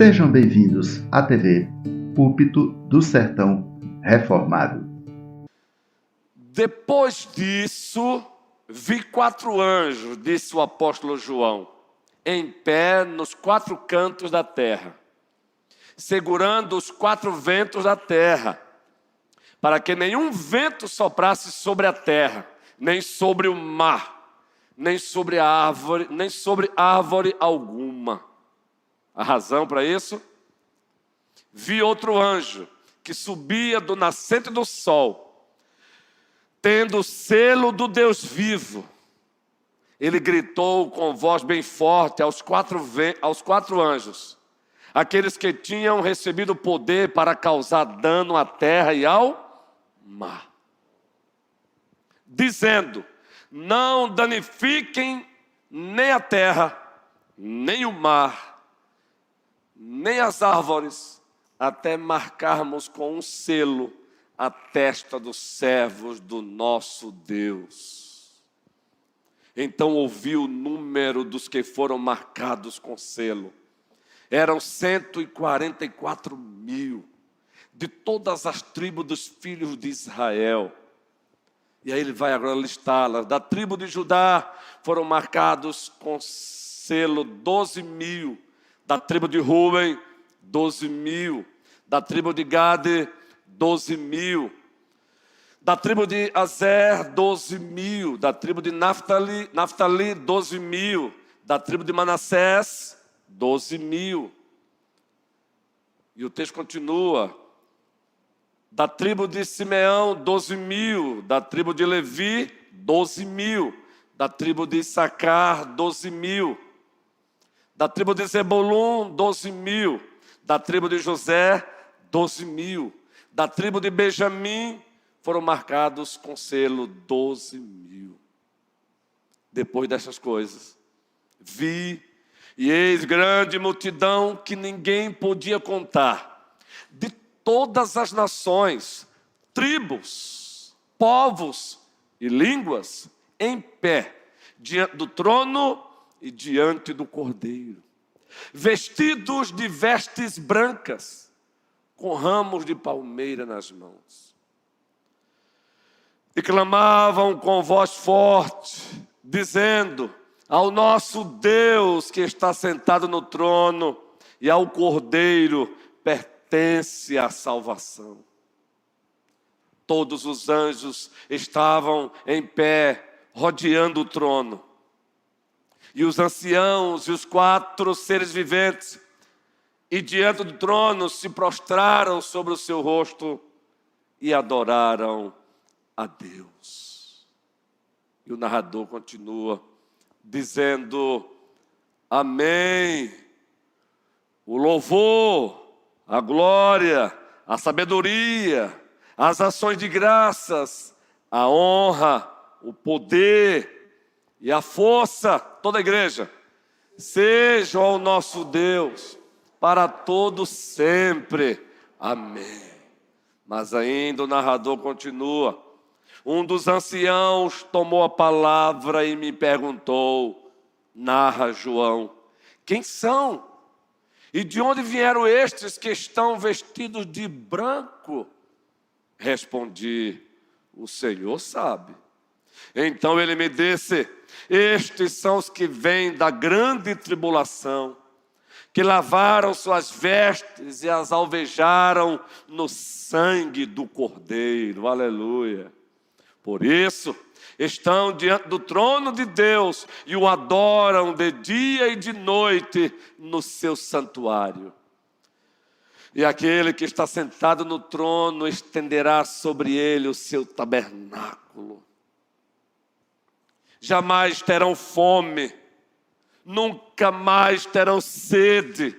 Sejam bem-vindos à TV Púlpito do Sertão Reformado. Depois disso, vi 4 anjos, disse o apóstolo João, em pé nos 4 cantos da terra, segurando os 4 ventos da terra, para que nenhum vento soprasse sobre a terra, nem sobre o mar, nem sobre árvore alguma. A razão para isso? Vi outro anjo que subia do nascente do sol, tendo o selo do Deus vivo. Ele gritou com voz bem forte aos 4 anjos, aqueles que tinham recebido poder para causar dano à terra e ao mar, dizendo: não danifiquem nem a terra, nem o mar, nem as árvores, até marcarmos com um selo a testa dos servos do nosso Deus. Então ouvi o número dos que foram marcados com selo. Eram 144 mil, de todas as tribos dos filhos de Israel. E aí ele vai agora listá-las. Da tribo de Judá foram marcados com selo 12 mil. Da tribo de Rúben, 12 mil. Da tribo de Gade, 12 mil. Da tribo de Azer, 12 mil. Da tribo de Naftali, 12 mil. Da tribo de Manassés, 12 mil. E o texto continua. Da tribo de Simeão, 12 mil. Da tribo de Levi, 12 mil. Da tribo de Issacar, 12 mil. Da tribo de Zebulun, 12 mil. Da tribo de José, 12 mil. Da tribo de Benjamim, foram marcados com selo 12 mil. Depois dessas coisas, vi, e eis grande multidão que ninguém podia contar, de todas as nações, tribos, povos e línguas, em pé, diante do trono e diante do Cordeiro, vestidos de vestes brancas, com ramos de palmeira nas mãos. E clamavam com voz forte, dizendo: ao nosso Deus que está sentado no trono e ao Cordeiro pertence a salvação. Todos os anjos estavam em pé, rodeando o trono. E os anciãos e os 4 seres viventes, e diante do trono, se prostraram sobre o seu rosto e adoraram a Deus. E o narrador continua dizendo: amém. O louvor, a glória, a sabedoria, as ações de graças, a honra, o poder e a força, toda a igreja, sejam ao nosso Deus para todo sempre. Amém. Mas ainda o narrador continua. Um dos anciãos tomou a palavra e me perguntou, narra João: quem são? E de onde vieram estes que estão vestidos de branco? Respondi: o Senhor sabe. Então ele me disse: estes são os que vêm da grande tribulação, que lavaram suas vestes e as alvejaram no sangue do Cordeiro. Aleluia. Por isso, estão diante do trono de Deus e o adoram de dia e de noite no seu santuário. E aquele que está sentado no trono estenderá sobre ele o seu tabernáculo. Jamais terão fome, nunca mais terão sede,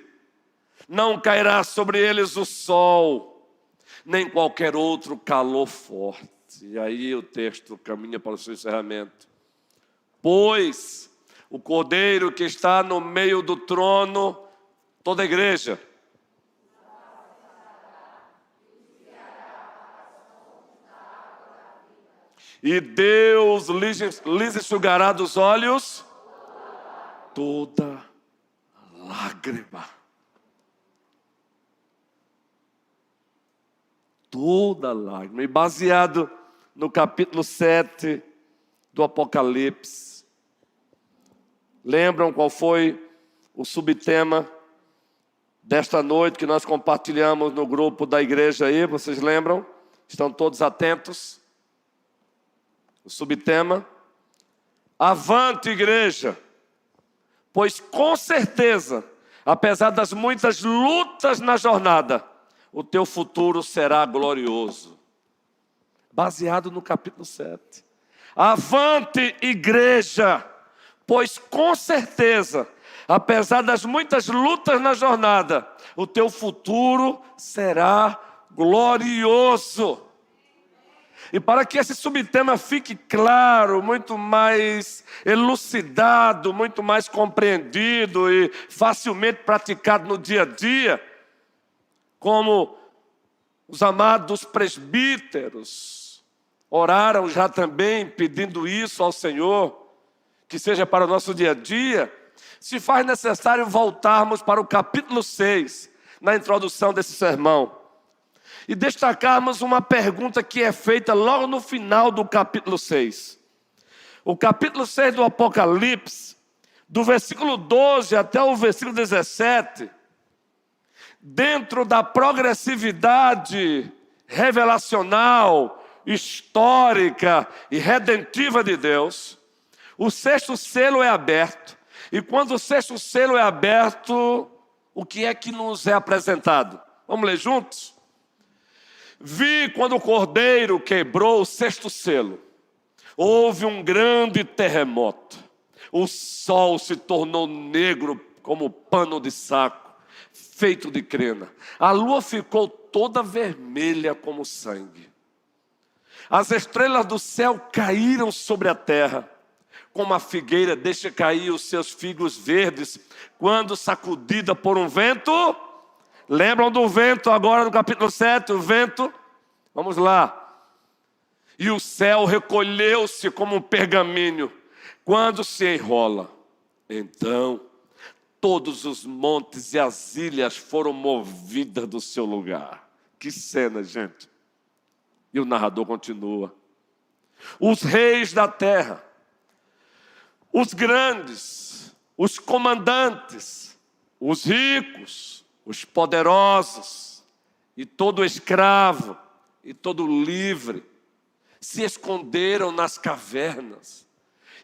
não cairá sobre eles o sol, nem qualquer outro calor forte. E aí o texto caminha para o seu encerramento. Pois o Cordeiro que está no meio do trono, toda a igreja, e Deus lhes enxugará dos olhos toda lágrima. toda lágrima. E baseado no capítulo 7 do Apocalipse, lembram qual foi o subtema desta noite que nós compartilhamos no grupo da igreja aí? Vocês lembram? Estão todos atentos? O subtema: avante, igreja, pois com certeza, apesar das muitas lutas na jornada, o teu futuro será glorioso. Baseado no capítulo 7. Avante, igreja, pois com certeza, apesar das muitas lutas na jornada, o teu futuro será glorioso. E para que esse subtema fique claro, muito mais elucidado, muito mais compreendido e facilmente praticado no dia a dia, como os amados presbíteros oraram já também pedindo isso ao Senhor, que seja para o nosso dia a dia, se faz necessário voltarmos para o capítulo 6, na introdução desse sermão, e destacarmos uma pergunta que é feita logo no final do capítulo 6. O capítulo 6 do Apocalipse, do versículo 12 até o versículo 17, dentro da progressividade revelacional, histórica e redentiva de Deus, o sexto selo é aberto. E quando o sexto selo é aberto, o que é que nos é apresentado? Vamos ler juntos? Vi quando o Cordeiro quebrou o sexto selo. Houve um grande terremoto. O sol se tornou negro como pano de saco, feito de crina. A lua ficou toda vermelha como sangue. As estrelas do céu caíram sobre a terra, como a figueira deixa cair os seus figos verdes, quando sacudida por um vento. Lembram do vento agora no capítulo 7, o vento? Vamos lá. E o céu recolheu-se como um pergaminho, quando se enrola. Então, todos os montes e as ilhas foram movidas do seu lugar. Que cena, gente. E o narrador continua. Os reis da terra, os grandes, os comandantes, os ricos, os poderosos, e todo escravo, e todo livre, se esconderam nas cavernas,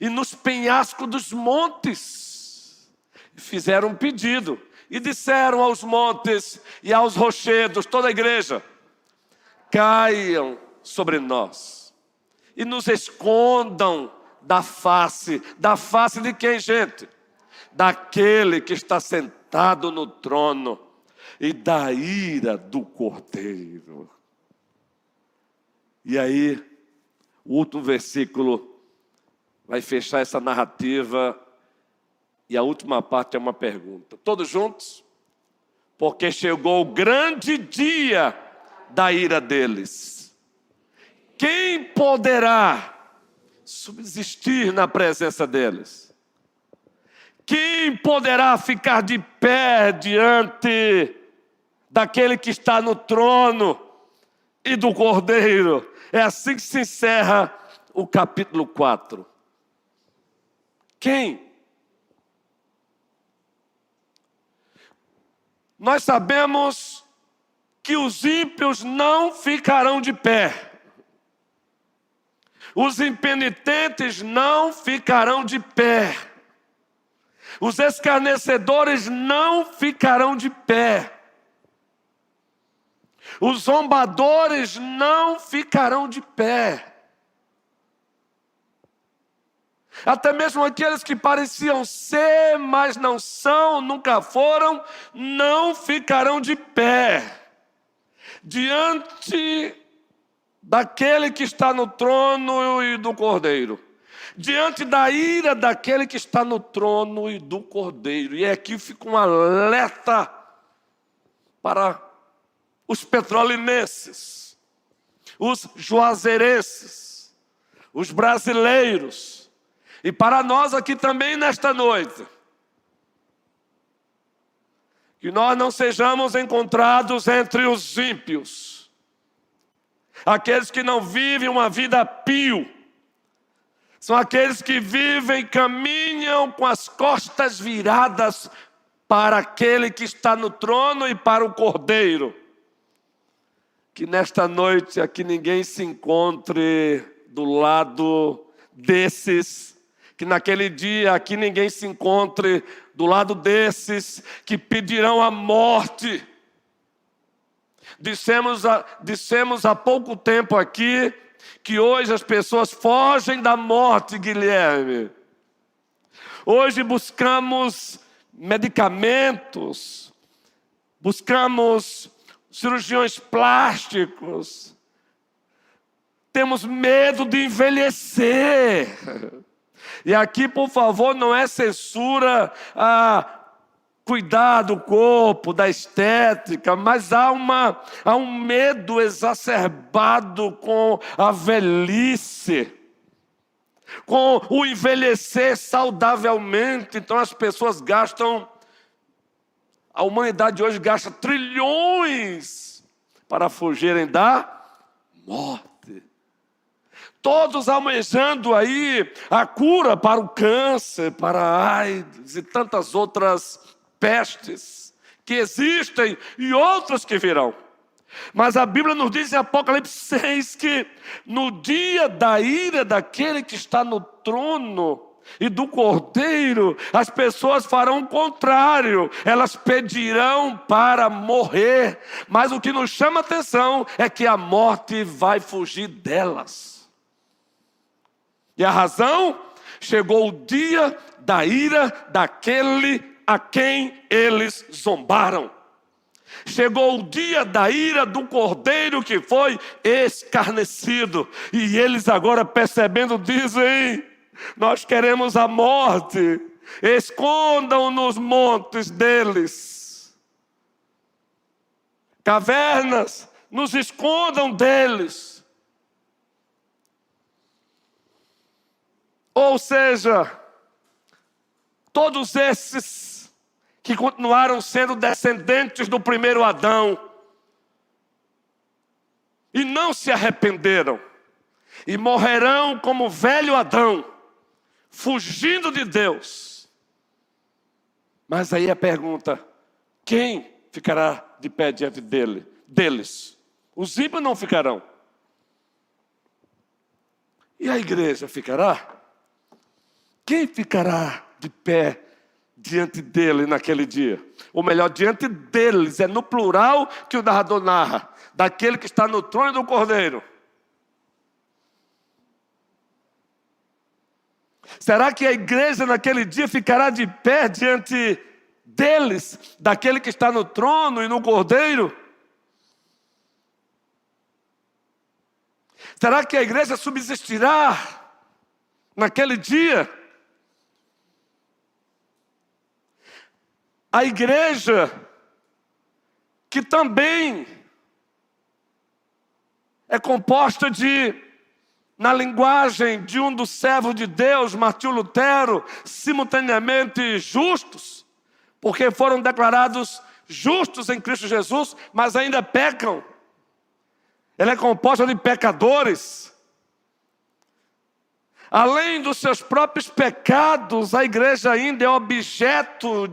e nos penhascos dos montes, fizeram um pedido, e disseram aos montes e aos rochedos, toda a igreja: caiam sobre nós, e nos escondam da face de quem, gente? Daquele que está sentado no trono, e da ira do Cordeiro. E aí, o último versículo vai fechar essa narrativa, e a última parte é uma pergunta. Todos juntos? Porque chegou o grande dia da ira deles. Quem poderá subsistir na presença deles? Quem poderá ficar de pé diante daquele que está no trono e do Cordeiro? É assim que se encerra o capítulo 4. Quem? Nós sabemos que os ímpios não ficarão de pé. Os impenitentes não ficarão de pé. Os escarnecedores não ficarão de pé. Os zombadores não ficarão de pé. Até mesmo aqueles que pareciam ser, mas não são, nunca foram, não ficarão de pé diante daquele que está no trono e do Cordeiro, diante da ira daquele que está no trono e do Cordeiro. E aqui fica um alerta para os petrolinenses, os juazeirenses, os brasileiros, e para nós aqui também nesta noite, que nós não sejamos encontrados entre os ímpios, aqueles que não vivem uma vida pio, são aqueles que vivem, caminham com as costas viradas para aquele que está no trono e para o Cordeiro. Que nesta noite aqui ninguém se encontre do lado desses, que naquele dia aqui ninguém se encontre do lado desses que pedirão a morte. Dissemos há pouco tempo aqui que hoje as pessoas fogem da morte, Guilherme. Hoje buscamos medicamentos, buscamos cirurgiões plásticos, temos medo de envelhecer. E aqui, por favor, não é censura a cuidar do corpo, da estética, mas há um medo exacerbado com a velhice, com o envelhecer saudavelmente. Então as pessoas gastam, a humanidade hoje gasta trilhões para fugirem da morte. Todos almejando aí a cura para o câncer, para a AIDS e tantas outras pestes que existem e outras que virão. Mas a Bíblia nos diz em Apocalipse 6 que no dia da ira daquele que está no trono e do Cordeiro, as pessoas farão o contrário, elas pedirão para morrer. Mas o que nos chama a atenção é que a morte vai fugir delas. E a razão? Chegou o dia da ira daquele a quem eles zombaram. Chegou o dia da ira do Cordeiro que foi escarnecido. E eles agora percebendo dizem: nós queremos a morte. Escondam nos montes deles. Cavernas, nos escondam deles. Ou seja, todos esses que continuaram sendo descendentes do primeiro Adão e não se arrependeram, e morrerão como o velho Adão, fugindo de Deus. Mas aí a pergunta: quem ficará de pé diante deles? Os ímpios não ficarão. E a igreja ficará? Quem ficará de pé diante dele naquele dia? Ou melhor, diante deles, é no plural que o narrador narra, daquele que está no trono do Cordeiro. Será que a igreja naquele dia ficará de pé diante deles, daquele que está no trono e no Cordeiro? Será que a igreja subsistirá naquele dia? A igreja, que também é composta de, na linguagem de um dos servos de Deus, Martinho Lutero, simultaneamente justos, porque foram declarados justos em Cristo Jesus, mas ainda pecam. Ela é composta de pecadores. Além dos seus próprios pecados, a igreja ainda é objeto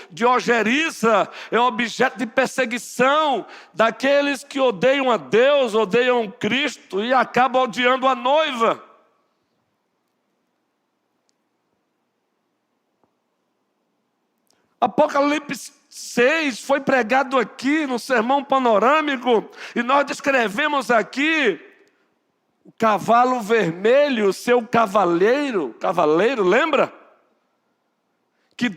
de ojeriza, é objeto de perseguição daqueles que odeiam a Deus, odeiam Cristo e acabam odiando a noiva. Apocalipse 6 foi pregado aqui no sermão panorâmico e nós descrevemos aqui o cavalo vermelho, seu cavaleiro, lembra? Que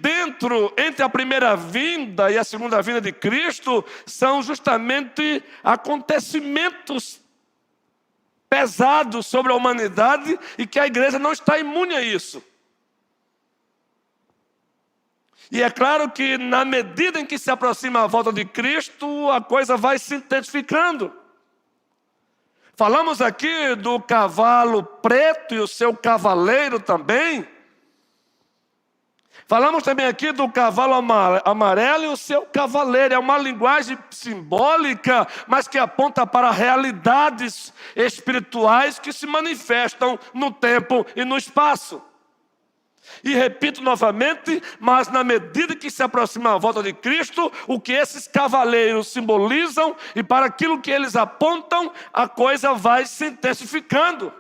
entre a primeira vinda e a segunda vinda de Cristo, são justamente acontecimentos pesados sobre a humanidade e que a igreja não está imune a isso. E é claro que na medida em que se aproxima a volta de Cristo, a coisa vai se intensificando. Falamos aqui do cavalo preto e o seu cavaleiro também. Falamos também aqui do cavalo amarelo e o seu cavaleiro. É uma linguagem simbólica, mas que aponta para realidades espirituais que se manifestam no tempo e no espaço. E repito novamente, mas na medida que se aproxima a volta de Cristo, o que esses cavaleiros simbolizam e para aquilo que eles apontam, a coisa vai se intensificando.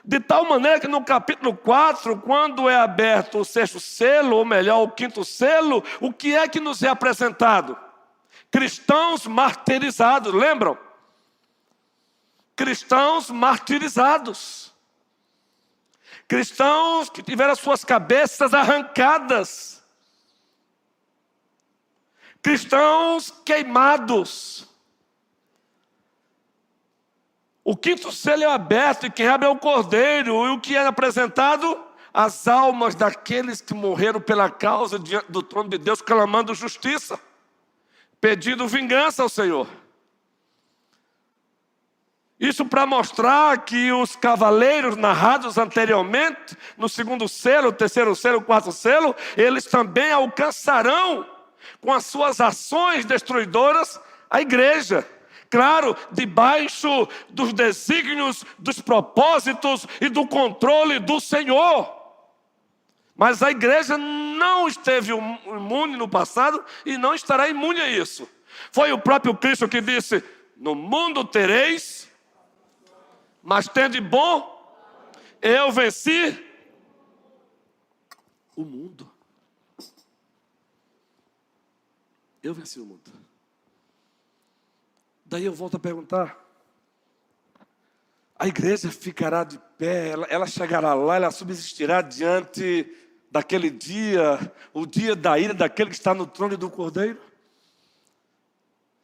De tal maneira que no capítulo 4, quando é aberto o 6º selo, ou melhor, o 5º selo, o que é que nos é apresentado? Cristãos martirizados, lembram? Cristãos martirizados. Cristãos que tiveram suas cabeças arrancadas. Cristãos queimados. O 5º selo é aberto e quem abre é o Cordeiro. E o que é apresentado? As almas daqueles que morreram pela causa diante do trono de Deus, clamando justiça, pedindo vingança ao Senhor. Isso para mostrar que os cavaleiros narrados anteriormente, no 2º selo, 3º selo, 4º selo, eles também alcançarão com as suas ações destruidoras a igreja. Claro, debaixo dos desígnios, dos propósitos e do controle do Senhor. Mas a igreja não esteve imune no passado e não estará imune a isso. Foi o próprio Cristo que disse: no mundo tereis, mas tende bom, eu venci o mundo. Eu venci o mundo. Daí eu volto a perguntar, a igreja ficará de pé, ela chegará lá, ela subsistirá diante daquele dia, o dia da ira daquele que está no trono do Cordeiro?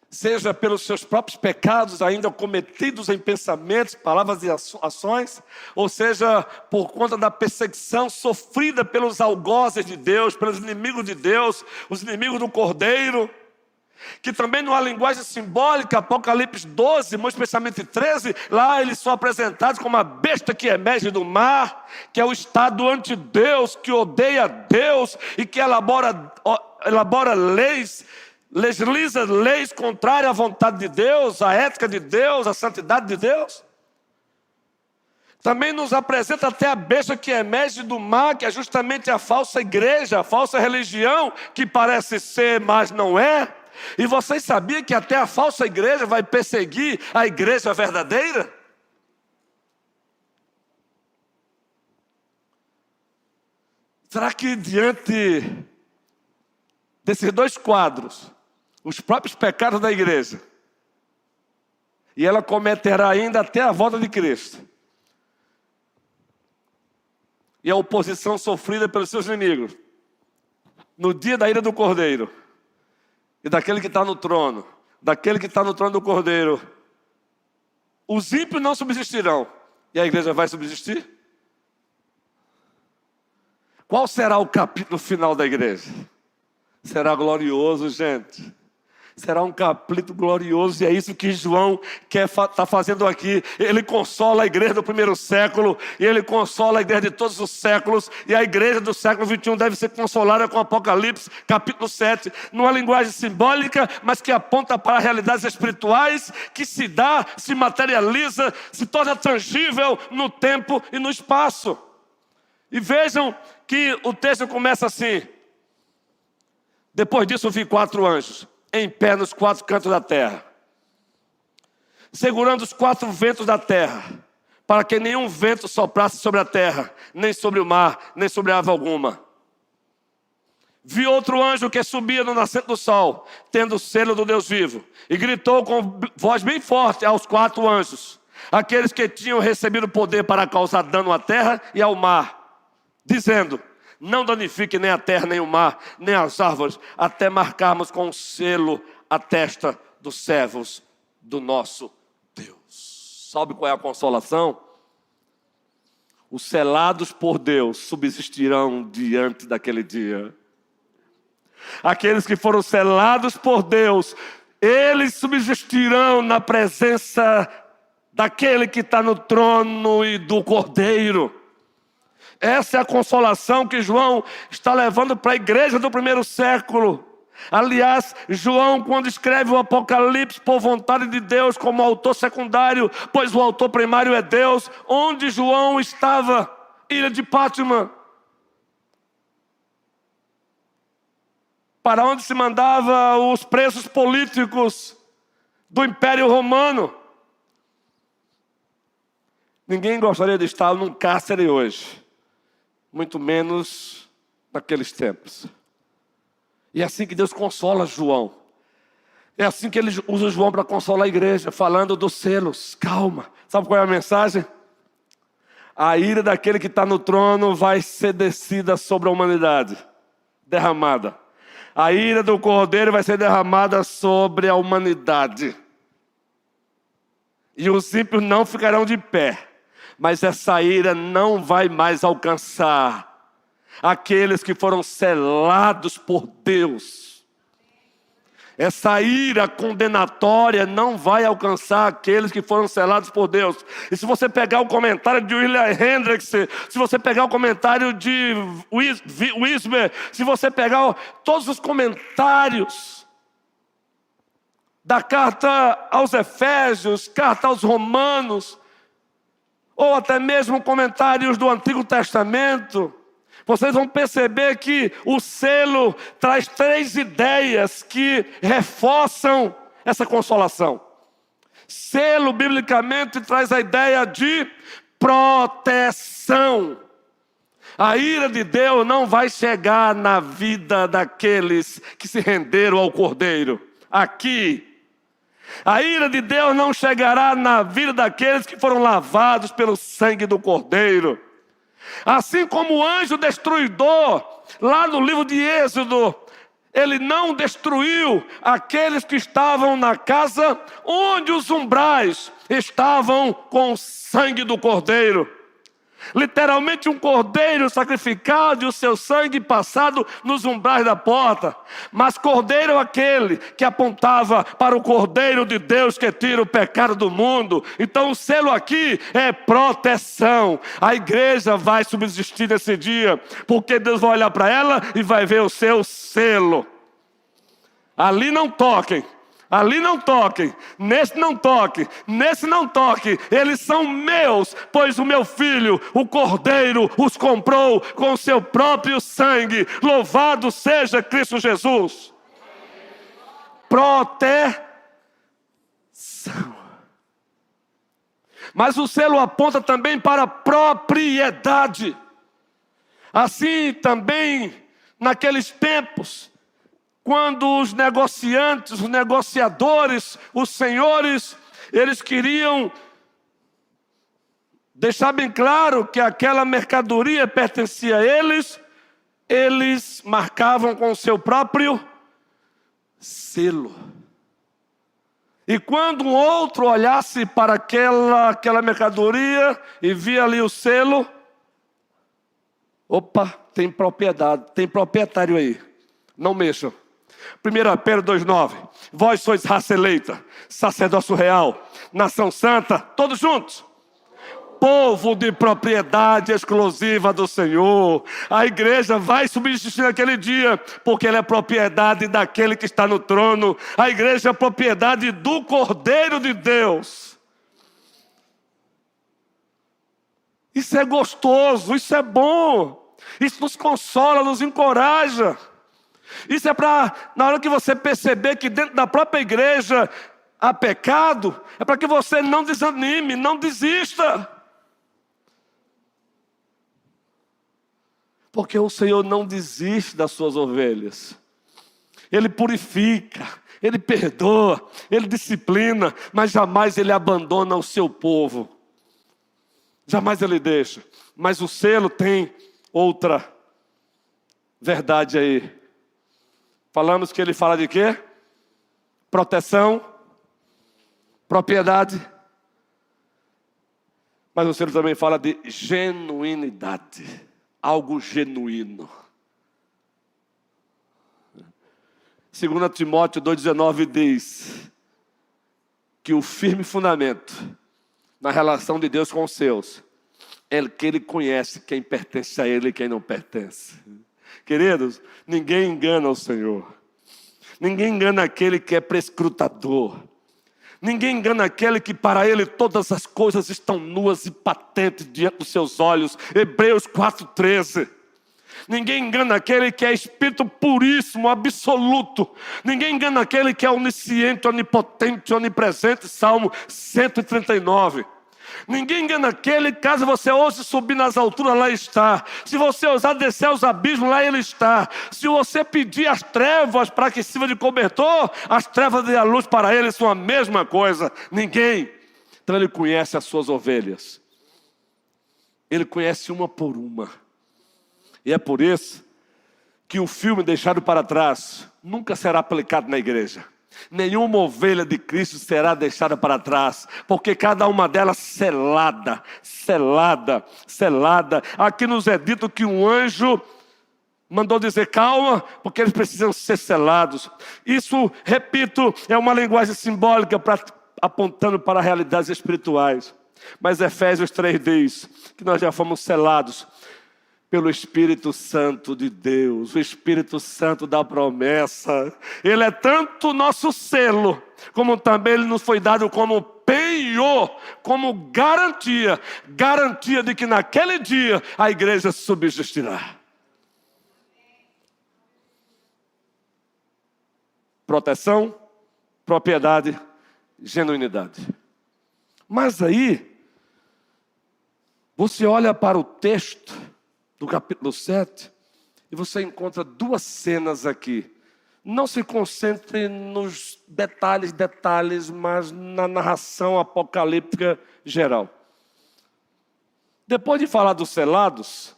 Seja pelos seus próprios pecados ainda cometidos em pensamentos, palavras e ações, ou seja, por conta da perseguição sofrida pelos algozes de Deus, pelos inimigos de Deus, os inimigos do Cordeiro, que também numa linguagem simbólica, Apocalipse 12, muito especialmente 13, lá eles são apresentados como a besta que emerge do mar, que é o estado anti-Deus, que odeia Deus e que elabora leis, legisla leis contrárias à vontade de Deus, à ética de Deus, à santidade de Deus. Também nos apresenta até a besta que emerge do mar, que é justamente a falsa igreja, a falsa religião, que parece ser, mas não é. E vocês sabiam que até a falsa igreja vai perseguir a igreja verdadeira? Será que diante desses dois quadros, os próprios pecados da igreja, e ela cometerá ainda até a volta de Cristo, e a oposição sofrida pelos seus inimigos, no dia da ira do Cordeiro, e daquele que está no trono, daquele que está no trono do Cordeiro, os ímpios não subsistirão, e a igreja vai subsistir? Qual será o capítulo final da igreja? Será glorioso, gente. Será um capítulo glorioso, e é isso que João está fazendo aqui. Ele consola a igreja do primeiro século, e ele consola a igreja de todos os séculos, e a igreja do século 21 deve ser consolada com Apocalipse, capítulo 7, numa linguagem simbólica, mas que aponta para realidades espirituais, que se dá, se materializa, se torna tangível no tempo e no espaço. E vejam que o texto começa assim: depois disso vi 4 anjos, em pé nos 4 cantos da terra, segurando os 4 ventos da terra, para que nenhum vento soprasse sobre a terra, nem sobre o mar, nem sobre ave alguma. Vi outro anjo que subia no nascente do sol, tendo o selo do Deus vivo, e gritou com voz bem forte aos 4 anjos, aqueles que tinham recebido poder para causar dano à terra e ao mar, dizendo: não danifique nem a terra, nem o mar, nem as árvores, até marcarmos com um selo a testa dos servos do nosso Deus. Sabe qual é a consolação? Os selados por Deus subsistirão diante daquele dia. Aqueles que foram selados por Deus, eles subsistirão na presença daquele que está no trono e do Cordeiro. Essa é a consolação que João está levando para a igreja do primeiro século. Aliás, João, quando escreve o Apocalipse por vontade de Deus como autor secundário, pois o autor primário é Deus, onde João estava? Ilha de Pátima. Para onde se mandava os presos políticos do Império Romano. Ninguém gostaria de estar num cárcere hoje, muito menos naqueles tempos. E é assim que Deus consola João. É assim que ele usa João para consolar a igreja, falando dos selos. Calma, sabe qual é a mensagem? A ira daquele que está no trono vai ser descida sobre a humanidade, derramada. A ira do Cordeiro vai ser derramada sobre a humanidade. E os ímpios não ficarão de pé. Mas essa ira não vai mais alcançar aqueles que foram selados por Deus. Essa ira condenatória não vai alcançar aqueles que foram selados por Deus. E se você pegar o comentário de William Hendricks, se você pegar o comentário de Wismer, se você pegar todos os comentários da carta aos Efésios, carta aos Romanos, ou até mesmo comentários do Antigo Testamento, vocês vão perceber que o selo traz 3 ideias que reforçam essa consolação. Selo, biblicamente, traz a ideia de proteção. A ira de Deus não vai chegar na vida daqueles que se renderam ao Cordeiro. Aqui. A ira de Deus não chegará na vida daqueles que foram lavados pelo sangue do Cordeiro. Assim como o anjo destruidor, lá no livro de Êxodo, ele não destruiu aqueles que estavam na casa onde os umbrais estavam com o sangue do Cordeiro. Literalmente um cordeiro sacrificado e o seu sangue passado nos umbrais da porta. Mas cordeiro é aquele que apontava para o Cordeiro de Deus que tira o pecado do mundo. Então o selo aqui é proteção. A igreja vai subsistir nesse dia, porque Deus vai olhar para ela e vai ver o seu selo. Ali não toquem. Ali não toquem, nesse não toque, nesse não toque, eles são meus, pois o meu filho, o Cordeiro, os comprou com o seu próprio sangue. Louvado seja Cristo Jesus. Proteção. Mas o selo aponta também para a propriedade. Assim também, naqueles tempos, quando os negociantes, os negociadores, os senhores, eles queriam deixar bem claro que aquela mercadoria pertencia a eles, eles marcavam com o seu próprio selo. E quando um outro olhasse para aquela mercadoria e via ali o selo, opa, tem propriedade, tem proprietário aí, não mexam. 1 Pedro 2,9. Vós sois raça eleita, sacerdócio real, nação santa, todos juntos. Povo de propriedade exclusiva do Senhor. A igreja vai subsistir naquele dia, porque ela é propriedade daquele que está no trono. A igreja é propriedade do Cordeiro de Deus. Isso é gostoso, isso é bom. Isso nos consola, nos encoraja. Isso é para, na hora que você perceber que dentro da própria igreja há pecado, é para que você não desanime, não desista. Porque o Senhor não desiste das suas ovelhas. Ele purifica, Ele perdoa, Ele disciplina, mas jamais Ele abandona o seu povo. Jamais Ele deixa. Mas o selo tem outra verdade aí. Falamos que ele fala de quê? Proteção, propriedade. Mas o selo também fala de genuinidade. Algo genuíno. 2 Timóteo 2,19 diz que o firme fundamento na relação de Deus com os seus é que ele conhece quem pertence a ele e quem não pertence. Queridos, ninguém engana o Senhor. Ninguém engana aquele que é prescrutador. Ninguém engana aquele que para ele todas as coisas estão nuas e patentes diante dos seus olhos. Hebreus 4,13. Ninguém engana aquele que é Espírito puríssimo, absoluto. Ninguém engana aquele que é onisciente, onipotente, onipresente. Salmo 139. Ninguém engana aquele, caso você ouse subir nas alturas, lá está. Se você ousar descer aos abismos, lá ele está. Se você pedir as trevas para que sirva de cobertor, as trevas dê a luz para ele, são a mesma coisa. Ninguém. Então ele conhece as suas ovelhas. Ele conhece uma por uma. E é por isso que o filme Deixado para Trás nunca será aplicado na igreja. Nenhuma ovelha de Cristo será deixada para trás, porque cada uma delas selada, selada, selada. Aqui nos é dito que um anjo mandou dizer calma, porque eles precisam ser selados. Isso, repito, é uma linguagem simbólica apontando para realidades espirituais. Mas Efésios 3 diz que nós já fomos selados pelo Espírito Santo de Deus, o Espírito Santo da promessa. Ele é tanto nosso selo, como também ele nos foi dado como penhor, como garantia de que naquele dia a igreja subsistirá. Proteção, propriedade, genuinidade. Mas aí, você olha para o texto do capítulo 7, e você encontra duas cenas aqui. Não se concentre nos detalhes, mas na narração apocalíptica geral. Depois de falar dos selados,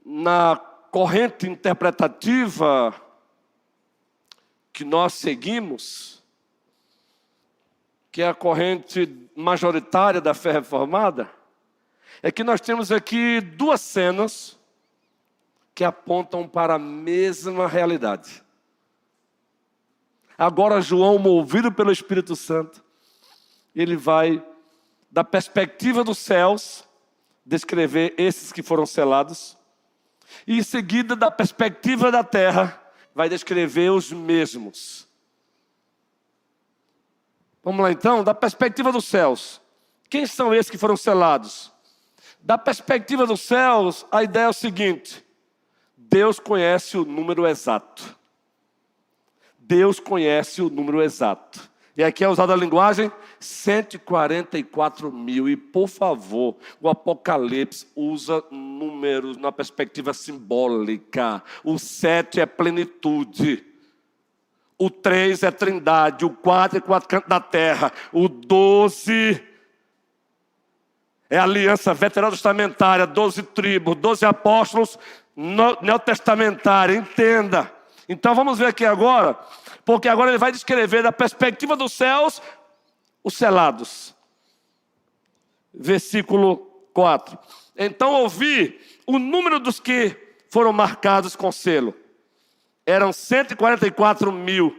na corrente interpretativa que nós seguimos, que é a corrente majoritária da fé reformada, é que nós temos aqui duas cenas que apontam para a mesma realidade. Agora João, movido pelo Espírito Santo, ele vai, da perspectiva dos céus, descrever esses que foram selados. E em seguida, da perspectiva da terra, vai descrever os mesmos. Vamos lá então, da perspectiva dos céus. Quem são esses que foram selados? Da perspectiva dos céus, a ideia é o seguinte: Deus conhece o número exato. Deus conhece o número exato. E aqui é usada a linguagem 144 mil. E por favor, o Apocalipse usa números na perspectiva simbólica. O 7 é plenitude. O 3 é trindade. O 4 é 4 cantos da terra. O 12 é a aliança veterotestamentária, 12 tribos, 12 apóstolos neotestamentária, entenda. Então vamos ver aqui agora, porque agora ele vai descrever da perspectiva dos céus, os selados. Versículo 4. Então ouvi o número dos que foram marcados com selo. Eram 144 mil.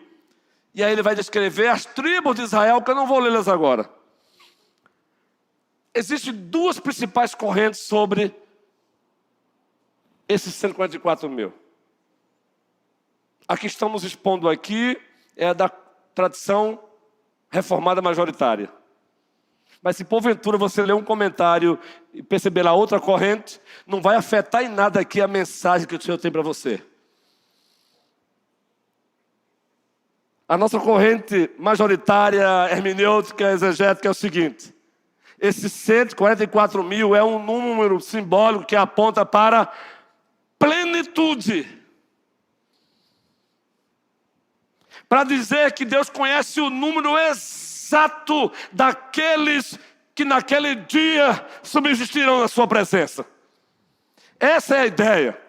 E aí ele vai descrever as tribos de Israel, que eu não vou lê-las agora. Existem duas principais correntes sobre esses 144 mil. A que estamos expondo aqui é a da tradição reformada majoritária. Mas se porventura você ler um comentário e perceber lá outra corrente, não vai afetar em nada aqui a mensagem que o Senhor tem para você. A nossa corrente majoritária, hermenêutica, exegética é o seguinte: esses 144 mil é um número simbólico que aponta para plenitude. Para dizer que Deus conhece o número exato daqueles que naquele dia subsistirão na sua presença. Essa é a ideia.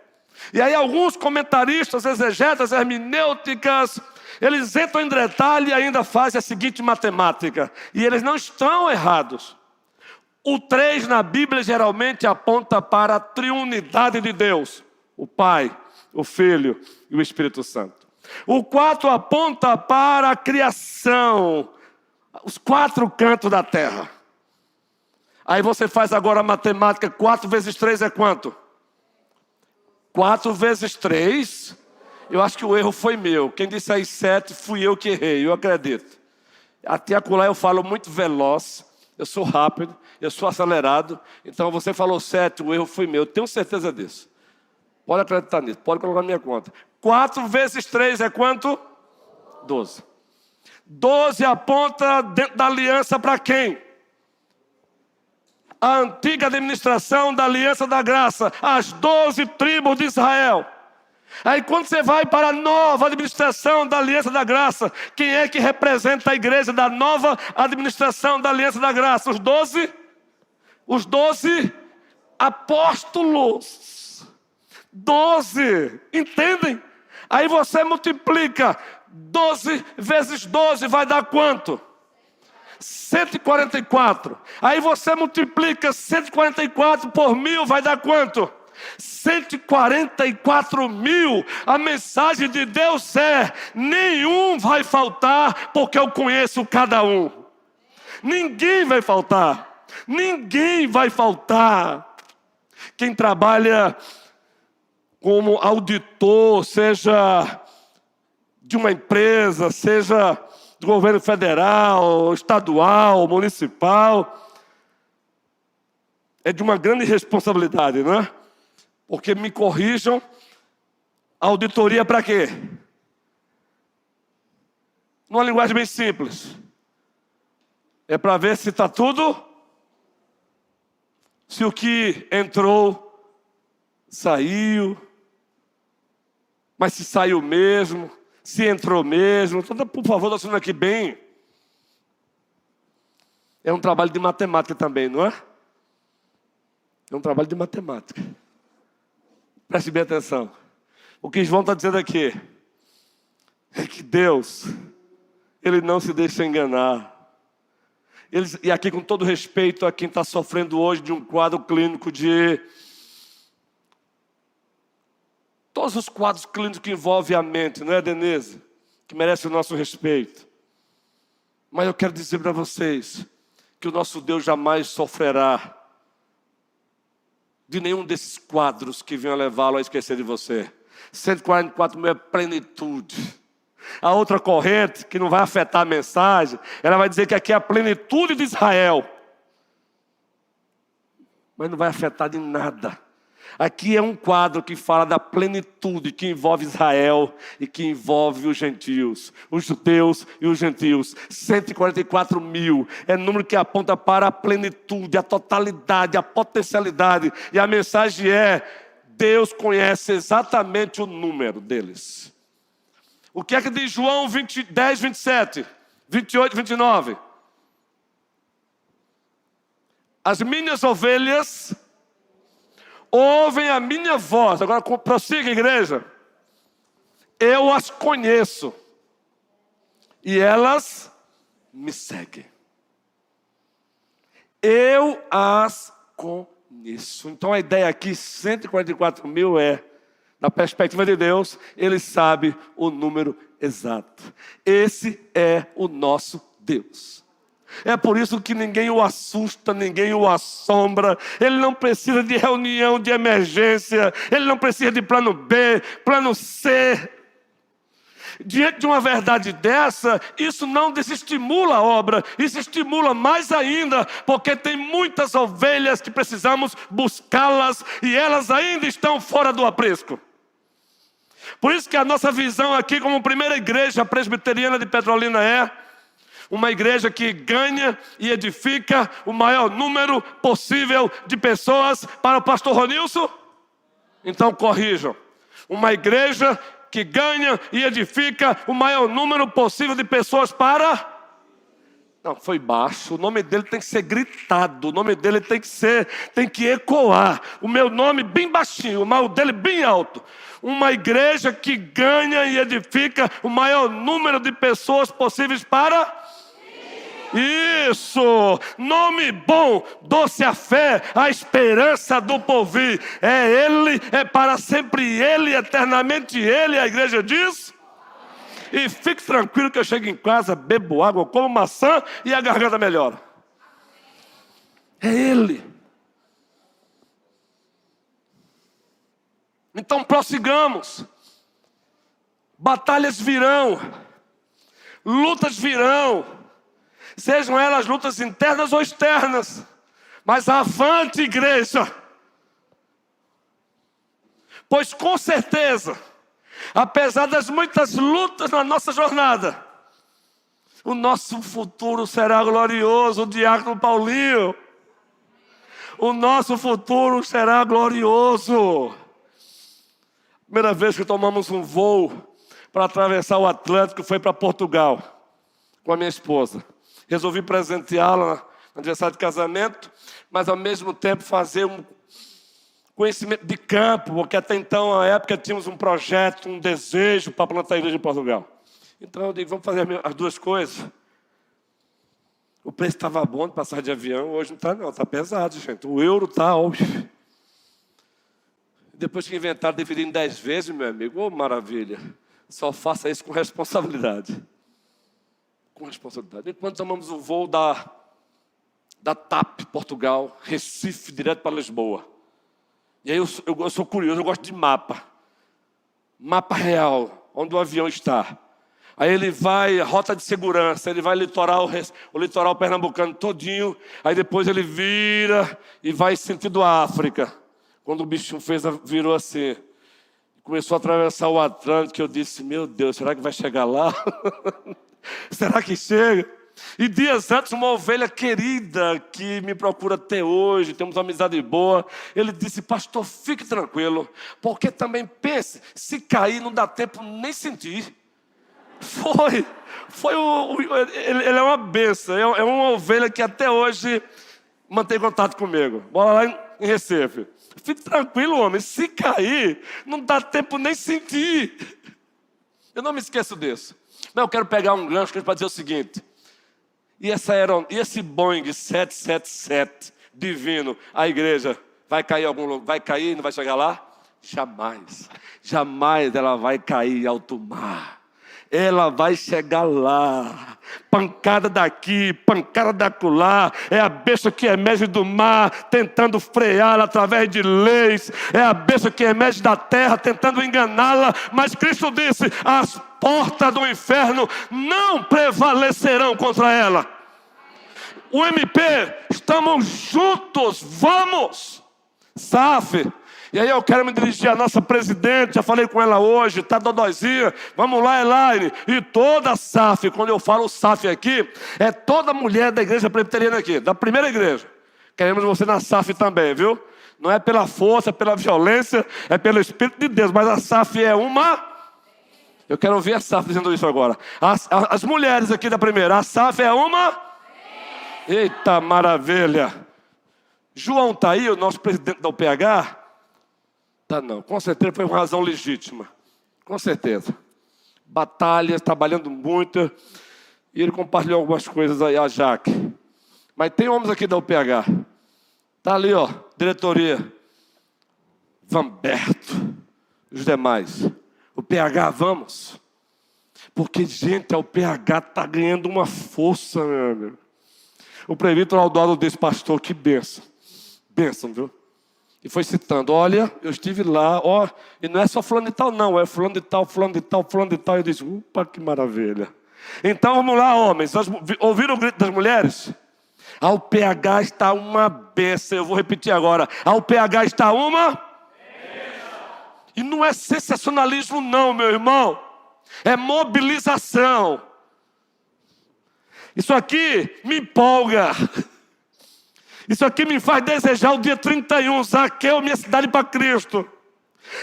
E aí alguns comentaristas, exegetas, hermenêuticas, eles entram em detalhe e ainda fazem a seguinte matemática. E eles não estão errados. O 3 na Bíblia geralmente aponta para a triunidade de Deus. O Pai, o Filho e o Espírito Santo. O 4 aponta para a criação. Os 4 cantos da terra. Aí você faz agora a matemática. 4 vezes 3 é quanto? 4 vezes 3. Eu acho que o erro foi meu. Quem disse aí 7, fui eu que errei, eu acredito. Até acolá eu falo muito veloz. Eu sou rápido, eu sou acelerado. Então você falou 7, o erro foi meu. Eu tenho certeza disso. Pode acreditar nisso, pode colocar na minha conta. 4 vezes 3 é quanto? 12. 12 aponta dentro da aliança para quem? A antiga administração da aliança da graça. As 12 tribos de Israel. Aí quando você vai para a nova administração da aliança da graça, quem é que representa a igreja da nova administração da aliança da graça? Os 12? Os 12 apóstolos. 12, entendem? Aí você multiplica 12 vezes 12 vai dar quanto? 144. Aí você multiplica 144 por 1000 vai dar quanto? 144 mil. A mensagem de Deus é: nenhum vai faltar, porque eu conheço cada um. Ninguém vai faltar. Ninguém vai faltar. Quem trabalha como auditor, seja de uma empresa, seja do governo federal, estadual, municipal, é de uma grande responsabilidade, não é? Porque me corrijam, a auditoria para quê? Numa linguagem bem simples. É para ver se está tudo, se o que entrou, saiu, mas se saiu mesmo, se entrou mesmo. Então, por favor, estou assinando aqui bem. É um trabalho de matemática também, não é? É um trabalho de matemática. Preste bem atenção. O que João está dizendo aqui é que Deus, Ele não se deixa enganar. E aqui, com todo respeito a quem está sofrendo hoje de um quadro clínico de... Todos os quadros clínicos que envolvem a mente, não é, Denise? Que merece o nosso respeito. Mas eu quero dizer para vocês que o nosso Deus jamais sofrerá de nenhum desses quadros que venham levá-lo a esquecer de você. 144 mil é plenitude. A outra corrente, que não vai afetar a mensagem, ela vai dizer que aqui é a plenitude de Israel. Mas não vai afetar de nada. Aqui é um quadro que fala da plenitude, que envolve Israel e que envolve os gentios, os judeus e os gentios. 144 mil é número que aponta para a plenitude, a totalidade, a potencialidade. E a mensagem é: Deus conhece exatamente o número deles. O que é que diz João 10, 27, 28, 29? As minhas ovelhas ouvem a minha voz. Agora prossiga, igreja. Eu as conheço e elas me seguem. Eu as conheço. Então a ideia aqui, 144 mil é, na perspectiva de Deus, Ele sabe o número exato. Esse é o nosso Deus. É por isso que ninguém o assusta, ninguém o assombra. Ele não precisa de reunião de emergência. Ele não precisa de plano B, plano C. Diante de uma verdade dessa, isso não desestimula a obra. Isso estimula mais ainda, porque tem muitas ovelhas que precisamos buscá-las e elas ainda estão fora do aprisco. Por isso que a nossa visão aqui como primeira igreja presbiteriana de Petrolina é uma igreja que ganha e edifica o maior número possível de pessoas para o pastor Ronilson? Então corrijam. Uma igreja que ganha e edifica o maior número possível de pessoas para... Não, foi baixo. O nome dele tem que ser gritado. O nome dele tem que ecoar. O meu nome bem baixinho, o dele bem alto. Uma igreja que ganha e edifica o maior número de pessoas possíveis para... Isso, nome bom, doce a fé, a esperança do porvir. É Ele, é para sempre Ele, eternamente Ele, a igreja diz. E fique tranquilo que eu chego em casa, bebo água, como maçã e a garganta melhora. É Ele. Então prossigamos. Batalhas virão. Lutas virão. Sejam elas lutas internas ou externas. Mas avante, igreja. Pois com certeza, apesar das muitas lutas na nossa jornada, o nosso futuro será glorioso, o diácono Paulinho. O nosso futuro será glorioso. Primeira vez que tomamos um voo para atravessar o Atlântico foi para Portugal, com a minha esposa. Resolvi presenteá-la no aniversário de casamento, mas ao mesmo tempo fazer um conhecimento de campo, porque até então, na época, tínhamos um projeto, um desejo para plantar a igreja em Portugal. Então eu digo, vamos fazer as duas coisas. O preço estava bom de passar de avião, hoje não está não, está pesado, gente. O euro está... Depois que inventaram dividir em 10 vezes, meu amigo, oh, maravilha. Só faça isso com responsabilidade. Com responsabilidade. Enquanto tomamos o voo da TAP, Portugal, Recife, direto para Lisboa. E aí eu sou curioso, eu gosto de mapa. Mapa real, onde o avião está. Aí ele vai, rota de segurança, ele vai o litoral pernambucano todinho. Aí depois ele vira e vai sentido África. Quando o bichinho virou assim, começou a atravessar o Atlântico, eu disse, meu Deus, será que vai chegar lá? Será que chega? E dias antes, uma ovelha querida que me procura até hoje, temos uma amizade boa, ele disse, pastor, fique tranquilo, porque também pense, se cair não dá tempo nem sentir. Ele é uma bênção, é uma ovelha que até hoje mantém contato comigo. Bora lá em Recife. Fique tranquilo, homem, se cair, não dá tempo nem sentir. Eu não me esqueço disso. Mas eu quero pegar um gancho para dizer o seguinte. E esse Boeing 777 divino, a igreja vai cair em algum lugar? Vai cair e não vai chegar lá? Jamais. Jamais ela vai cair em alto mar. Ela vai chegar lá, pancada daqui, pancada dacolá, é a besta que emerge do mar, tentando freá-la através de leis, é a besta que emerge da terra, tentando enganá-la, mas Cristo disse, as portas do inferno não prevalecerão contra ela. O MP, estamos juntos, vamos! SAF. E aí eu quero me dirigir à nossa presidente, já falei com ela hoje, está dodóizinha, vamos lá, Elaine, e toda a SAF, quando eu falo SAF aqui, é toda mulher da igreja presbiteriana aqui, da primeira igreja. Queremos você na SAF também, viu? Não é pela força, pela violência, é pelo Espírito de Deus, mas a SAF é uma... Eu quero ouvir a SAF dizendo isso agora. As mulheres aqui da primeira, a SAF é uma... Eita maravilha! João está aí, o nosso presidente da UPH... Tá não, com certeza foi uma razão legítima. Com certeza. Batalhas, trabalhando muito. E ele compartilhou algumas coisas aí, a Jaque. Mas tem homens aqui da UPH. Tá ali, ó, diretoria. Vamberto. Os demais. O PH, vamos. Porque, gente, a UPH está ganhando uma força, meu amigo. O prefeito Aldoado disse, pastor, que bênção. Bênção, viu? E foi citando, olha, eu estive lá, ó, e não é só fulano de tal não, é fulano de tal, fulano de tal, fulano de tal. Eu disse, opa, que maravilha. Então vamos lá, homens, ouviram o grito das mulheres? A UPH está uma bênção, eu vou repetir agora, a UPH está uma bênção. E não é sensacionalismo não, meu irmão, é mobilização. Isso aqui me empolga. Isso aqui me faz desejar o dia 31, Zaqueu, minha cidade para Cristo.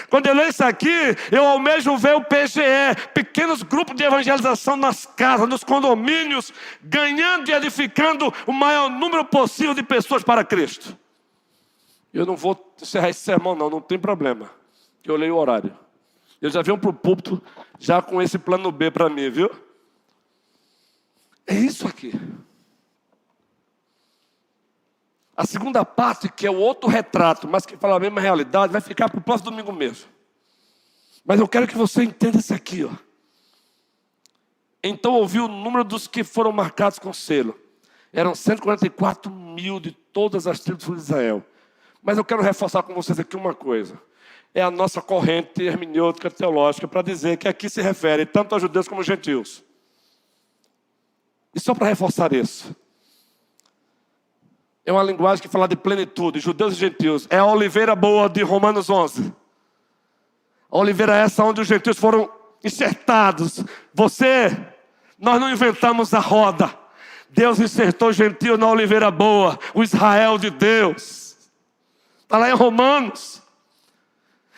Quando eu leio isso aqui, eu almejo ver o PGE, pequenos grupos de evangelização nas casas, nos condomínios, ganhando e edificando o maior número possível de pessoas para Cristo. Eu não vou encerrar esse sermão não tem problema, que eu leio o horário. Eu já venho para o púlpito, já com esse plano B para mim, viu? É isso aqui. A segunda parte, que é o outro retrato, mas que fala a mesma realidade, vai ficar para o próximo domingo mesmo. Mas eu quero que você entenda isso aqui, ó. Então ouvi o número dos que foram marcados com selo. Eram 144 mil de todas as tribos de Israel. Mas eu quero reforçar com vocês aqui uma coisa. É a nossa corrente hermenêutica teológica para dizer que aqui se refere tanto a judeus como a gentios. E só para reforçar isso, é uma linguagem que fala de plenitude, judeus e gentios. É a oliveira boa de Romanos 11. A oliveira é essa onde os gentios foram enxertados. Nós não inventamos a roda. Deus insertou o gentio na oliveira boa, o Israel de Deus. Está lá em Romanos.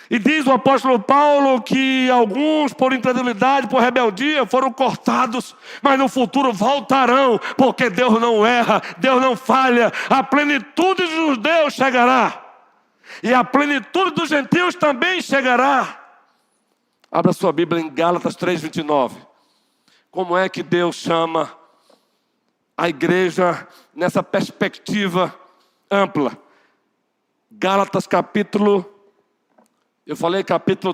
E diz o apóstolo Paulo que alguns, por incredulidade, por rebeldia, foram cortados, mas no futuro voltarão, porque Deus não erra, Deus não falha. A plenitude dos judeus chegará, e a plenitude dos gentios também chegará. Abra sua Bíblia em Gálatas 3:29. Como é que Deus chama a igreja nessa perspectiva ampla? Gálatas capítulo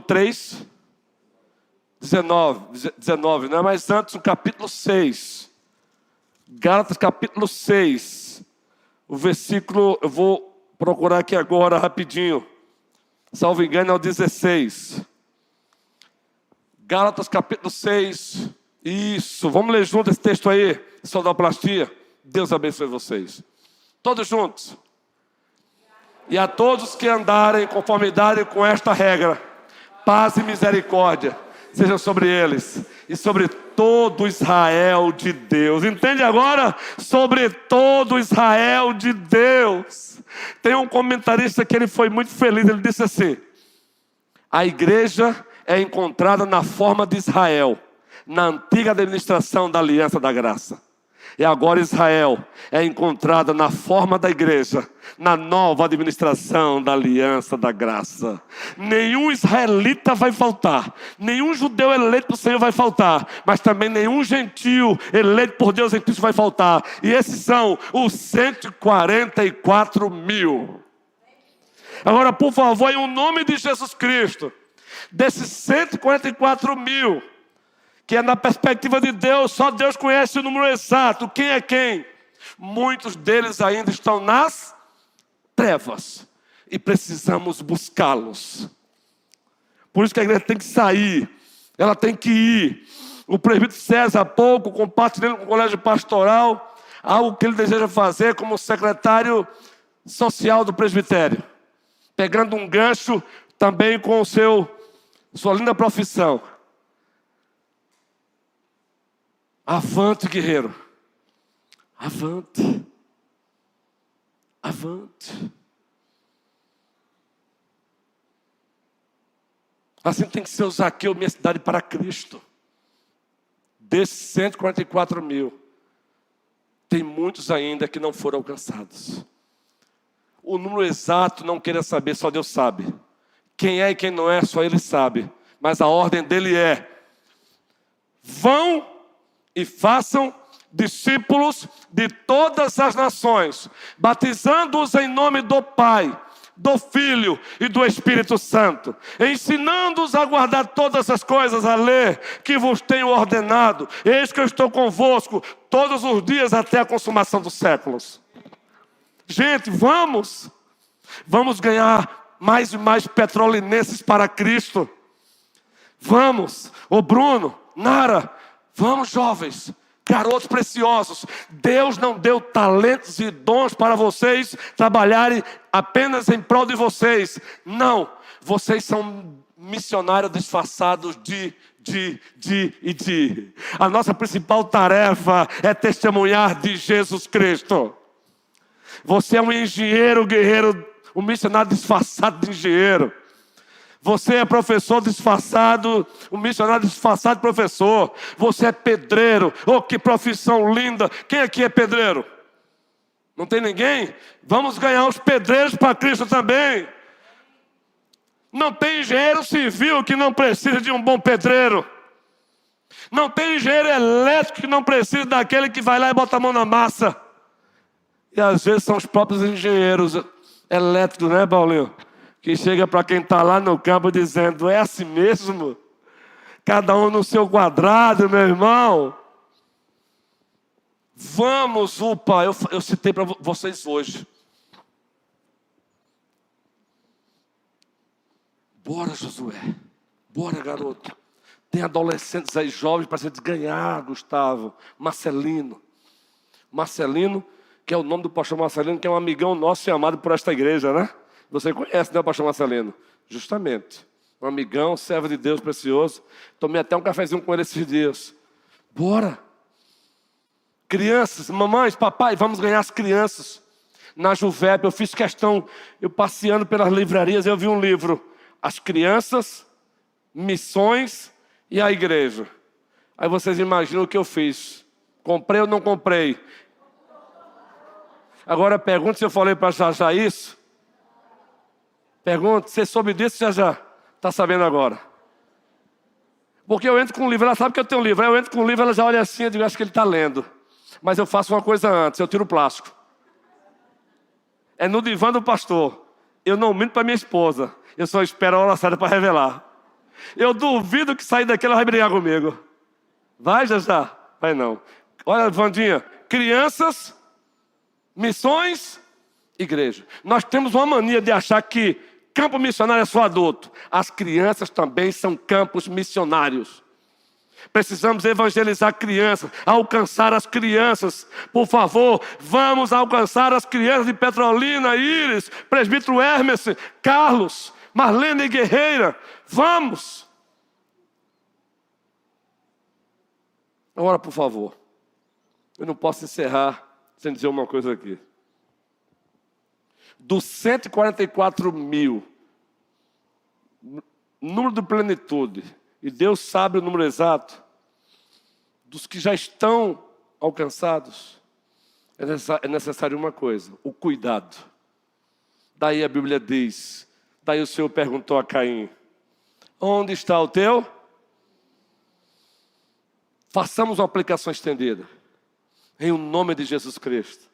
3, 19, não é mais antes, no capítulo 6. Gálatas capítulo 6, o versículo, eu vou procurar aqui agora rapidinho, salvo engano é o 16. Gálatas capítulo 6, isso, vamos ler junto esse texto aí, sonoplastia. Deus abençoe vocês. Todos juntos. E a todos que andarem em conformidade com esta regra, paz e misericórdia sejam sobre eles e sobre todo Israel de Deus. Entende agora? Sobre todo Israel de Deus. Tem um comentarista que ele foi muito feliz, ele disse assim: a igreja é encontrada na forma de Israel, na antiga administração da aliança da graça. E agora Israel é encontrada na forma da igreja, na nova administração da aliança da graça. Nenhum israelita vai faltar, nenhum judeu eleito por Senhor vai faltar, mas também nenhum gentio eleito por Deus em Cristo vai faltar. E esses são os 144 mil. Agora, por favor, em nome de Jesus Cristo, desses 144 mil, que é na perspectiva de Deus, só Deus conhece o número exato, quem é quem. Muitos deles ainda estão nas trevas e precisamos buscá-los. Por isso que a igreja tem que sair, ela tem que ir. O presbítero César, há pouco, compartilhando com o colégio pastoral, algo que ele deseja fazer como secretário social do presbitério, pegando um gancho também com sua linda profissão. Avante, guerreiro. Avante. Avante. Assim tem que ser o Zaqueu, minha cidade para Cristo. Desses 144 mil, tem muitos ainda que não foram alcançados. O número exato não queira saber, só Deus sabe. Quem é e quem não é, só Ele sabe. Mas a ordem dele é: vão e façam discípulos de todas as nações, batizando-os em nome do Pai, do Filho e do Espírito Santo, ensinando-os a guardar todas as coisas, a ler, que vos tenho ordenado. Eis que eu estou convosco todos os dias até a consumação dos séculos. Gente, vamos ganhar mais e mais petrolinenses para Cristo. Vamos, ô Bruno, Nara, vamos, jovens, garotos preciosos. Deus não deu talentos e dons para vocês trabalharem apenas em prol de vocês. Não, vocês são missionários disfarçados de. A nossa principal tarefa é testemunhar de Jesus Cristo. Você é um engenheiro guerreiro, um missionário disfarçado de engenheiro. Você é professor disfarçado, um missionário disfarçado de professor. Você é pedreiro. Oh, que profissão linda. Quem aqui é pedreiro? Não tem ninguém? Vamos ganhar os pedreiros para Cristo também. Não tem engenheiro civil que não precisa de um bom pedreiro. Não tem engenheiro elétrico que não precisa daquele que vai lá e bota a mão na massa. E às vezes são os próprios engenheiros elétricos, né, Paulinho? Que chega para quem está lá no campo dizendo: é assim mesmo? Cada um no seu quadrado, meu irmão. Vamos, eu citei para vocês hoje. Bora, Josué. Bora, garoto. Tem adolescentes aí, jovens, para gente ganhar, Gustavo. Marcelino. Marcelino, que é o nome do pastor Marcelino, que é um amigão nosso e amado por esta igreja, né? Você conhece, né, o pastor Marcelino? Justamente. Um amigão, servo de Deus precioso. Tomei até um cafezinho com ele esses dias. Bora. Crianças, mamães, papai, vamos ganhar as crianças. Na Juvep, eu fiz questão, eu passeando pelas livrarias, eu vi um livro. As crianças, missões e a igreja. Aí vocês imaginam o que eu fiz. Comprei ou não comprei? Agora pergunta se eu falei para já isso. Pergunta, você soube disso já? Está sabendo agora. Porque eu entro com o livro, ela sabe que eu tenho um livro. Aí eu entro com o livro, ela já olha assim, eu digo, acho que ele está lendo. Mas eu faço uma coisa antes, eu tiro o plástico. É no divã do pastor. Eu não minto para minha esposa. Eu só espero a hora certa para revelar. Eu duvido que sair daqui ela vai brigar comigo. Vai, já? Vai não. Olha, Vandinha. Crianças, missões, igreja. Nós temos uma mania de achar que campo missionário é só adulto. As crianças também são campos missionários. Precisamos evangelizar crianças, alcançar as crianças. Por favor, vamos alcançar as crianças de Petrolina, Íris, Presbítero Hermes, Carlos, Marlene Guerreira. Vamos! Agora, por favor, eu não posso encerrar sem dizer uma coisa aqui. Dos 144 mil, número de plenitude, e Deus sabe o número exato, dos que já estão alcançados, é necessário uma coisa, o cuidado. Daí a Bíblia diz, daí o Senhor perguntou a Caim, onde está o teu? Façamos uma aplicação estendida, em nome de Jesus Cristo.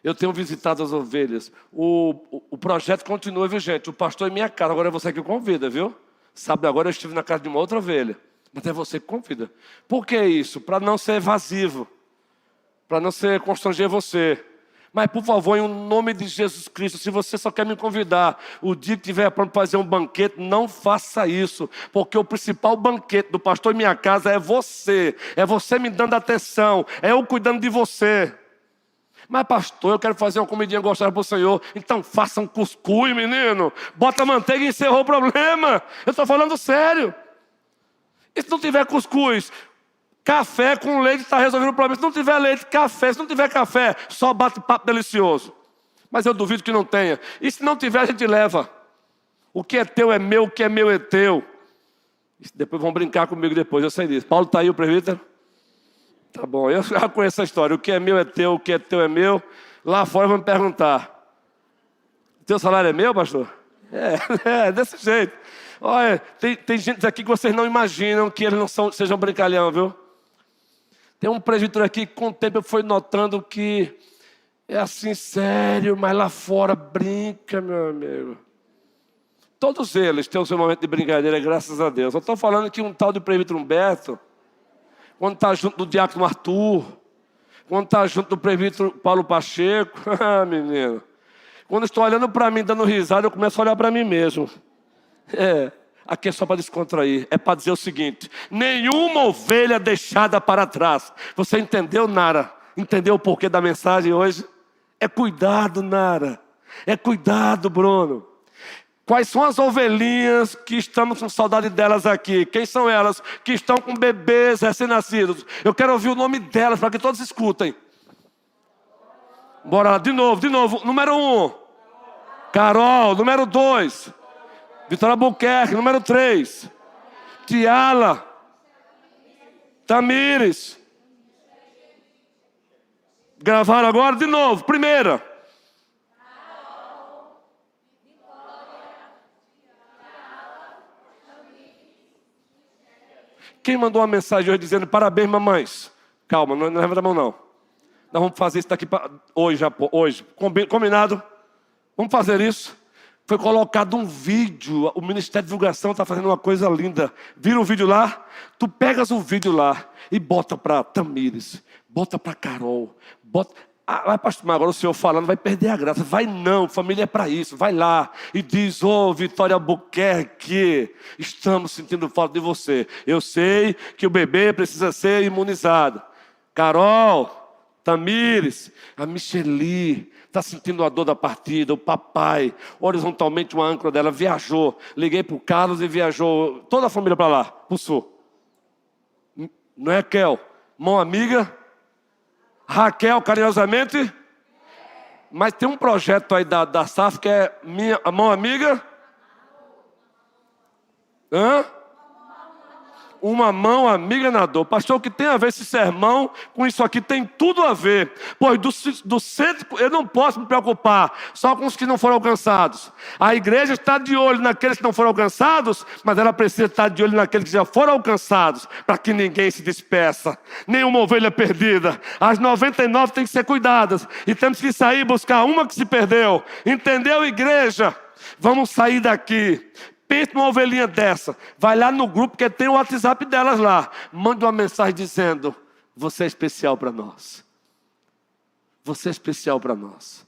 Eu tenho visitado as ovelhas, o projeto continua, viu gente? O pastor em minha casa, agora é você que convida, viu? Sabe, agora eu estive na casa de uma outra ovelha, mas é você que convida. Por que isso? Para não ser evasivo, para não ser constranger você. Mas, por favor, em nome de Jesus Cristo, se você só quer me convidar, o dia que tiver pronto para fazer um banquete, não faça isso, porque o principal banquete do pastor em minha casa é você me dando atenção, é eu cuidando de você. Mas pastor, eu quero fazer uma comidinha gostosa para o Senhor. Então faça um cuscuz, menino. Bota manteiga e encerrou o problema. Eu estou falando sério. E se não tiver cuscuz, café com leite está resolvendo o problema. Se não tiver leite, café. Se não tiver café, só bate papo delicioso. Mas eu duvido que não tenha. E se não tiver, a gente leva. O que é teu é meu, o que é meu é teu. Depois vão brincar comigo depois, eu sei disso. Paulo está aí, o presbítero? Tá bom, eu já conheço a história. O que é meu é teu, o que é teu é meu. Lá fora vão me perguntar. Teu salário é meu, pastor? É desse jeito. Olha, tem gente aqui que vocês não imaginam que eles não sejam brincalhão, viu? Tem um presbítero aqui que com o tempo eu fui notando que é assim sério, mas lá fora brinca, meu amigo. Todos eles têm o seu momento de brincadeira, graças a Deus. Eu estou falando que um tal de presbítero Humberto, quando está junto do diácono Arthur, quando está junto do presbítero Paulo Pacheco, menino. Quando estou olhando para mim, dando risada, eu começo a olhar para mim mesmo. Aqui é só para descontrair. É para dizer o seguinte, nenhuma ovelha deixada para trás. Você entendeu, Nara? Entendeu o porquê da mensagem hoje? É cuidado, Nara. É cuidado, Bruno. Quais são as ovelhinhas que estamos com saudade delas aqui? Quem são elas que estão com bebês recém-nascidos? Eu quero ouvir o nome delas para que todos escutem. Bora lá, de novo. Número 1, Carol. Número 2, Vitória Albuquerque. Número 3, Tiala. Tamires. Gravaram agora? De novo. Primeira. Quem mandou uma mensagem hoje dizendo parabéns, mamães? Calma, não leva a mão não. Nós vamos fazer isso daqui para hoje. Combinado? Vamos fazer isso. Foi colocado um vídeo. O Ministério de Divulgação está fazendo uma coisa linda. Vira o vídeo lá? Tu pegas o vídeo lá e bota para Tamires, bota para Carol, bota. Vai, pastor, mas agora o senhor falando vai perder a graça. Vai não, família é para isso. Vai lá e diz: ô Vitória Albuquerque, estamos sentindo falta de você. Eu sei que o bebê precisa ser imunizado. Carol, Tamires, a Micheli está sentindo a dor da partida. O papai, horizontalmente uma âncora dela viajou. Liguei para o Carlos e viajou toda a família para lá, para o sul. Não é, Kel? Mão amiga? Raquel, carinhosamente? Mas tem um projeto aí da SAF que é a mão amiga? Hã? Uma mão amiga na dor. Pastor, o que tem a ver esse sermão com isso aqui? Tem tudo a ver. Pois do centro, eu não posso me preocupar só com os que não foram alcançados. A igreja está de olho naqueles que não foram alcançados, mas ela precisa estar de olho naqueles que já foram alcançados, para que ninguém se despeça. Nenhuma ovelha perdida. As 99 têm que ser cuidadas. E temos que sair e buscar uma que se perdeu. Entendeu, igreja? Vamos sair daqui. Pense numa ovelhinha dessa. Vai lá no grupo que tem o WhatsApp delas lá. Mande uma mensagem dizendo: você é especial para nós. Você é especial para nós.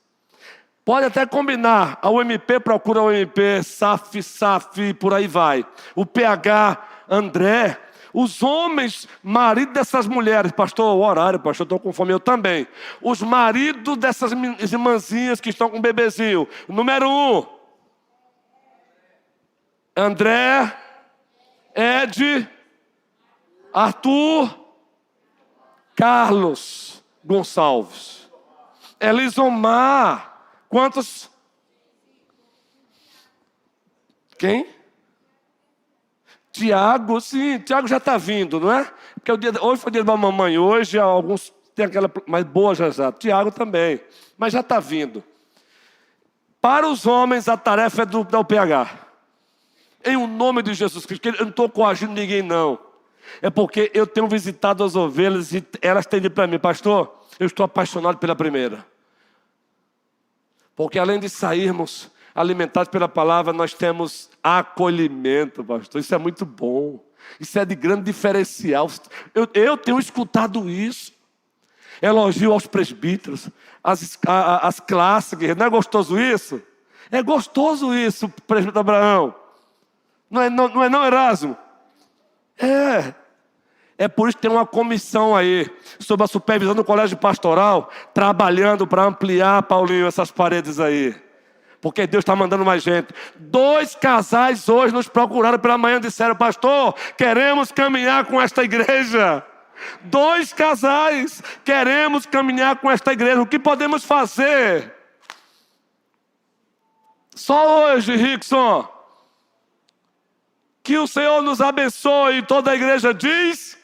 Pode até combinar. A UMP procura a UMP, SAF, por aí vai. O PH, André. Os homens, marido dessas mulheres. Pastor, o horário, pastor, estou com fome. Eu também. Os maridos dessas irmãzinhas que estão com o bebezinho. Número 1. André, Ed, Arthur, Carlos Gonçalves, Elisomar. Quantos? Quem? Tiago, sim, Tiago já está vindo, não é? Porque hoje foi o dia da mamãe, hoje alguns têm aquela mais boa já. Tiago também, mas já está vindo. Para os homens a tarefa é da UPH. Em o nome de Jesus Cristo, eu não estou coagindo ninguém não. É porque eu tenho visitado as ovelhas e elas têm dito para mim: pastor, eu estou apaixonado pela primeira. Porque além de sairmos alimentados pela palavra, nós temos acolhimento, pastor. Isso é muito bom. Isso é de grande diferencial. Eu tenho escutado isso. Elogio aos presbíteros, as clássicas. Não é gostoso isso? É gostoso isso, presbítero Abraão. Não é não, Erasmo? É por isso que tem uma comissão aí, sob a supervisão do colégio pastoral, trabalhando para ampliar, Paulinho, essas paredes aí. Porque Deus está mandando mais gente. 2 casais hoje nos procuraram pela manhã e disseram: pastor, queremos caminhar com esta igreja. 2 casais, queremos caminhar com esta igreja. O que podemos fazer? Só hoje, Rickson. Que o Senhor nos abençoe. Toda a igreja diz...